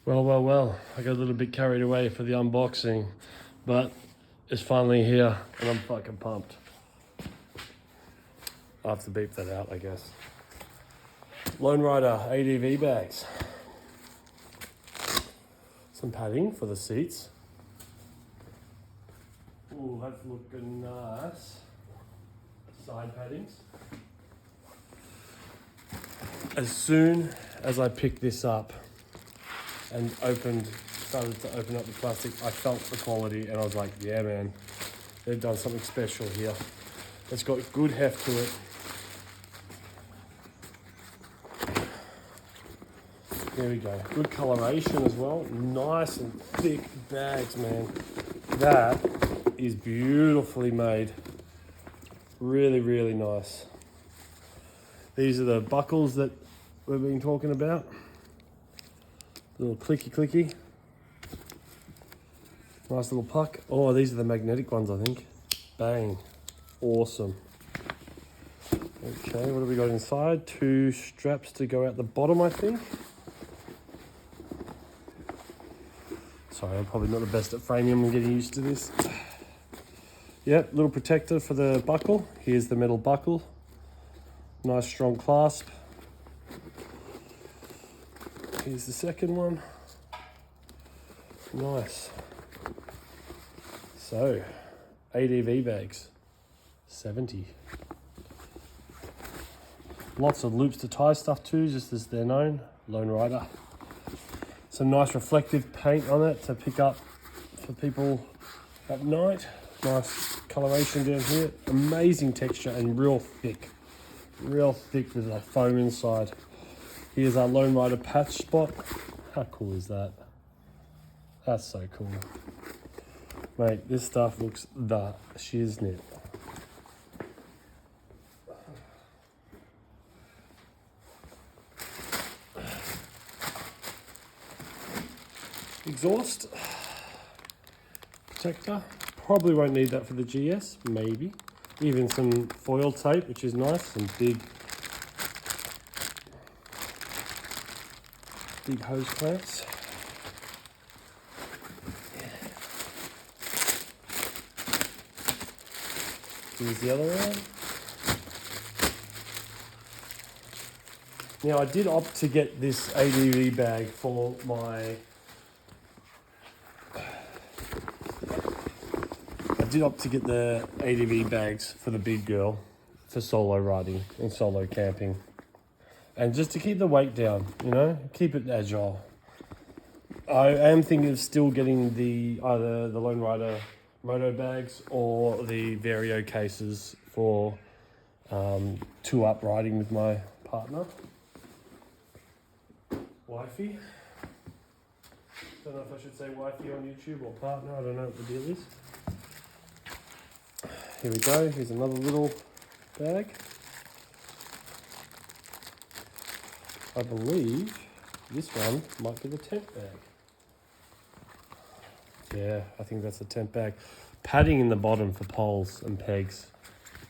Well, I got a little bit carried away for the unboxing, but it's finally here and I'm fucking pumped. I have to beep that out, I guess. Lone Rider ADVBAGS. Some padding for the seats. Ooh, that's looking nice. Side paddings. As soon as I picked this up and started to open up the plastic, I felt the quality and I was like, yeah man, they've done something special here. It's got good heft to it. There we go, good coloration as well. Nice and thick bags, man. That is beautifully made. Really, really nice. These are the buckles that we've been talking about. Little clicky. Nice little puck. Oh, these are the magnetic ones, I think. Bang. Awesome. Okay, what have we got inside? 2 straps to go out the bottom, I think. Sorry, I'm probably not the best at framing. I'm getting used to this. Yep, little protector for the buckle. Here's the metal buckle. Nice strong clasp. Here's the second one. Nice. So, ADVBAGS 70. Lots of loops to tie stuff to, just as they're known. Lone Rider. Some nice reflective paint on it to pick up for people at night. Nice coloration down here. Amazing texture and real thick. Real thick with a foam inside. Here's our Lone Rider patch spot. How cool is that? That's so cool. Mate, this stuff looks the shiznit. Exhaust protector. Probably won't need that for the GS, maybe. Even some foil tape, which is nice. Some big hose clamps. Here's the other one. Now I did opt to get this ADV bag for my... I did opt to get the ADV bags for the big girl for solo riding and solo camping. And just to keep the weight down, you know, keep it agile. I am thinking of still getting either the Lone Rider moto bags or the Vario cases for 2-up riding with my partner. Wifey. Don't know if I should say wifey on YouTube or partner, I don't know what the deal is. Here we go, here's another little bag. I believe this one might be the tent bag. Yeah, I think that's the tent bag. Padding in the bottom for poles and pegs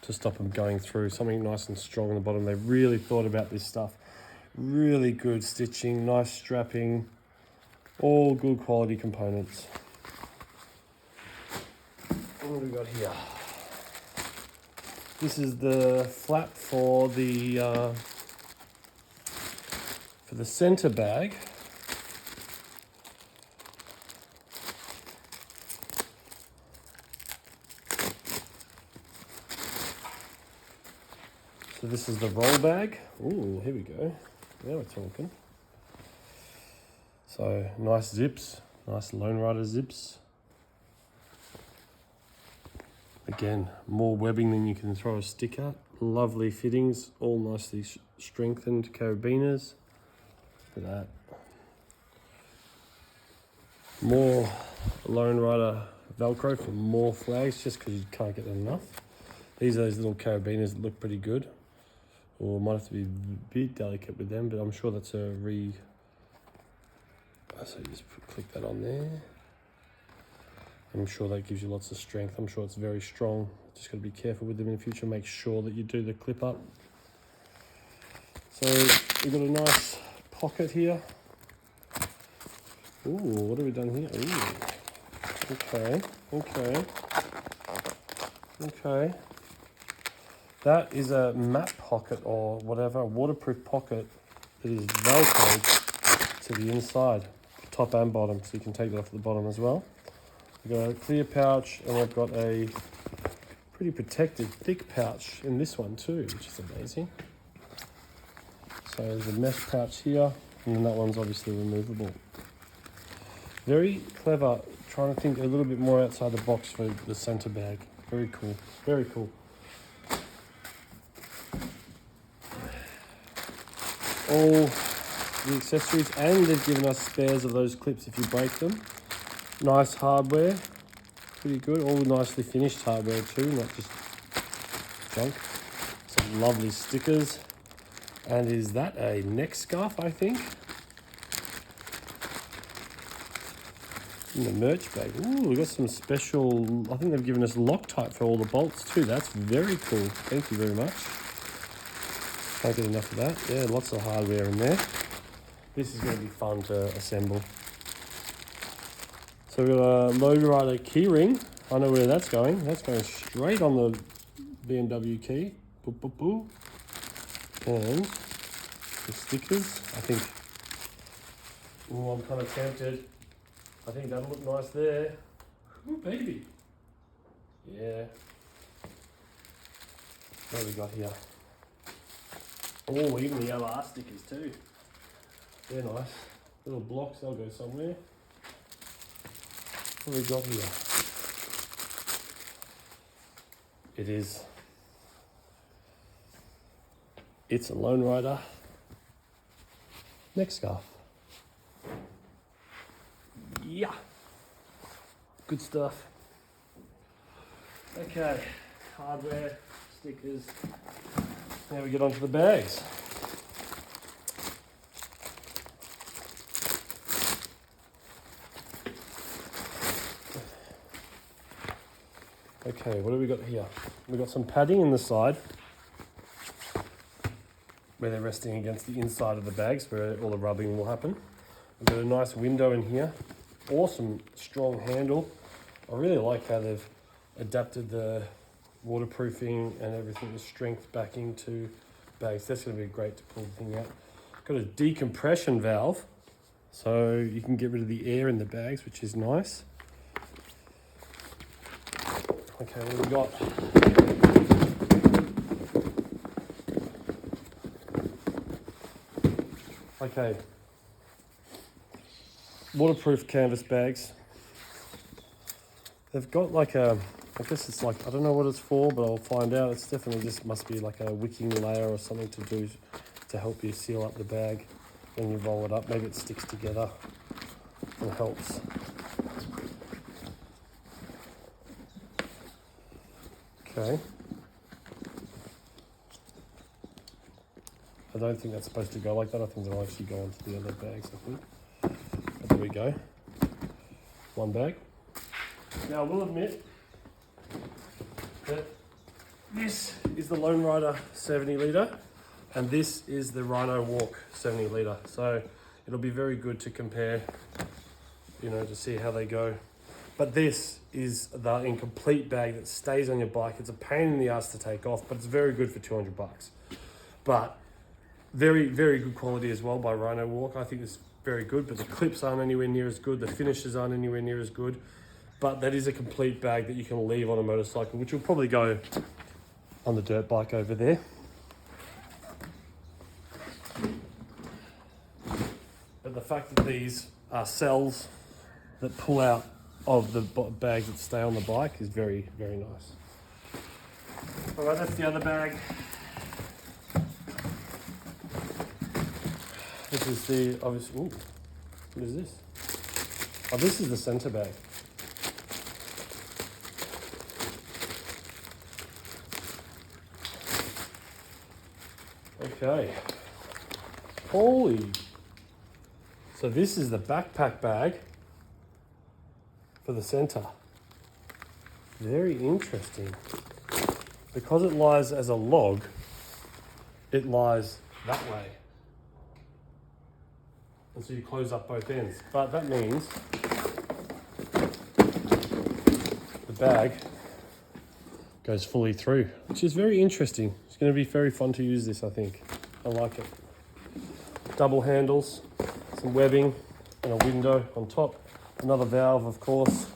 to stop them going through. Something nice and strong on the bottom. They really thought about this stuff. Really good stitching, nice strapping, all good quality components. What have we got here? This is the flap for the center bag. So this is the roll bag. Ooh, here we go. Now we're talking. So nice zips, nice Lone Rider zips. Again, more webbing than you can throw a stick at. Lovely fittings, all nicely strengthened carabiners. Look at that. More Lone Rider Velcro for more flags, just because you can't get enough. These are those little carabiners that look pretty good. Or might have to be a bit delicate with them, but I'm sure that's a so you just click that on there. I'm sure that gives you lots of strength. I'm sure it's very strong. Just got to be careful with them in the future. Make sure that you do the clip up. So we've got a nice pocket here. Ooh, what have we done here? Ooh. Okay, okay. Okay. That is a map pocket or whatever, a waterproof pocket that is velcroed to the inside, top and bottom, so you can take that off the bottom as well. We've got a clear pouch, and we've got a pretty protected, thick pouch in this one too, which is amazing. So there's a mesh pouch here, and then that one's obviously removable. Very clever, trying to think a little bit more outside the box for the center bag. Very cool, very cool. All the accessories, and they've given us spares of those clips if you break them. Nice hardware, pretty good. All nicely finished hardware too, not just junk. Some lovely stickers. And is that a neck scarf, I think? In the merch bag. Ooh, we've got some special, I think they've given us Loctite for all the bolts too. That's very cool. Thank you very much. Can't get enough of that. Yeah, lots of hardware in there. This is going to be fun to assemble. So we've got a Lowrider key ring. I know where that's going. That's going straight on the BMW key. Boop, boop, boop. And the stickers. I think, oh, I'm kind of tempted. I think that'll look nice there. Ooh, baby. Yeah. What have we got here? Oh, even the LR stickers too. They're nice. Little blocks, they'll go somewhere. What have we got here? It's a Lone Rider neck scarf. Yeah. Good stuff. Okay, hardware, stickers. Now we get onto the bags. Okay, what do we got here? We've got some padding in the side where they're resting against the inside of the bags where all the rubbing will happen. We've got a nice window in here. Awesome, strong handle. I really like how they've adapted the waterproofing and everything, the strength back into bags. That's going to be great to pull the thing out. Got a decompression valve, so you can get rid of the air in the bags, which is nice. Okay, what have we got? Okay, waterproof canvas bags. They've got like a, I guess it's like, I don't know what it's for, but I'll find out. It's definitely just must be like a wicking layer or something to do to help you seal up the bag when you roll it up. Maybe it sticks together and helps. Okay. I don't think that's supposed to go like that. I think they'll actually go onto the other bags, I think. But there we go. One bag. Now I will admit that this is the Lone Rider 70 litre and this is the Rhino Walk 70 litre. So it'll be very good to compare, you know, to see how they go. But this is the incomplete bag that stays on your bike. It's a pain in the ass to take off, but it's very good for 200 bucks. But very, very good quality as well by Rhino Walk. I think it's very good, but the clips aren't anywhere near as good. The finishes aren't anywhere near as good. But that is a complete bag that you can leave on a motorcycle, which will probably go on the dirt bike over there. But the fact that these are cells that pull out of the bags that stay on the bike is very, very nice. All right, that's the other bag. This is the, obviously, ooh, what is this? Oh, this is the center bag. Okay. Holy. So this is the backpack bag for the center. Very interesting. Because it lies as a log, it lies that way. And so you close up both ends. But that means the bag goes fully through, which is very interesting. It's going to be very fun to use this, I think. I like it. Double handles, some webbing, and a window on top. Another valve, of course,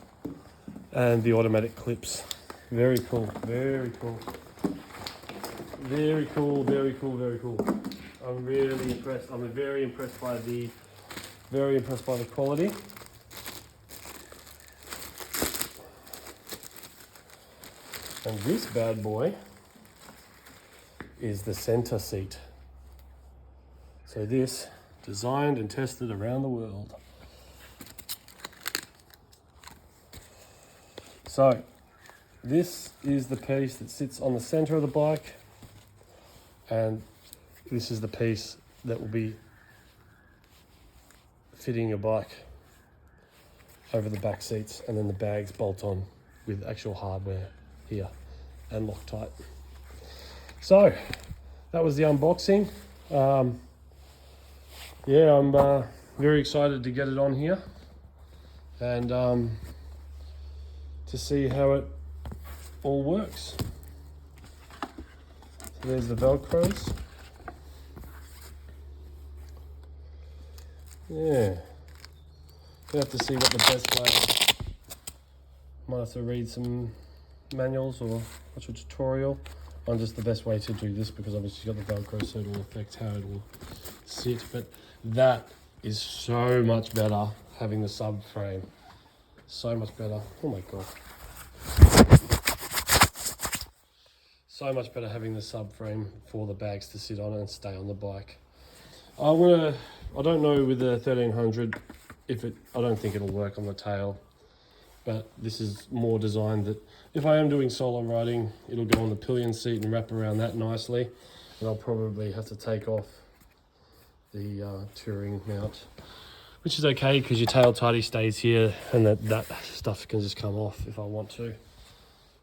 and the automatic clips. Very cool, very cool. Very cool, very cool, very cool. I'm really impressed. I'm very impressed by the quality. And this bad boy is the center seat. So this, designed and tested around the world. So this is the piece that sits on the center of the bike, and this is the piece that will be fitting your bike over the back seats, and then the bags bolt on with actual hardware here and Loctite. So that was the unboxing. Yeah, I'm very excited to get it on here and to see how it all works. So there's the Velcros. Yeah, you have to see what the best way. Might have to read some manuals or watch a tutorial on just the best way to do this, because obviously you've got the Velcro, so it will affect how it will sit. But that is so much better having the subframe. So much better. Oh my god. So much better having the subframe for the bags to sit on and stay on the bike. I don't know with the 1300 I don't think it'll work on the tail, but this is more designed that if I am doing solo riding, it'll go on the pillion seat and wrap around that nicely. And I'll probably have to take off the touring mount, which is okay because your tail tidy stays here, and that stuff can just come off if I want to.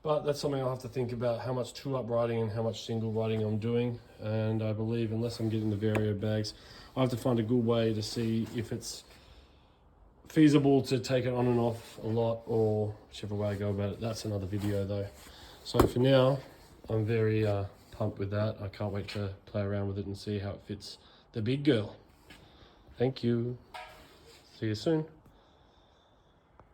But that's something I'll have to think about, how much two-up riding and how much single riding I'm doing. And I believe unless I'm getting the ADVBAGS, I have to find a good way to see if it's feasible to take it on and off a lot, or whichever way I go about it. That's another video though. So for now, I'm very pumped with that. I can't wait to play around with it and see how it fits the big girl. Thank you. See you soon.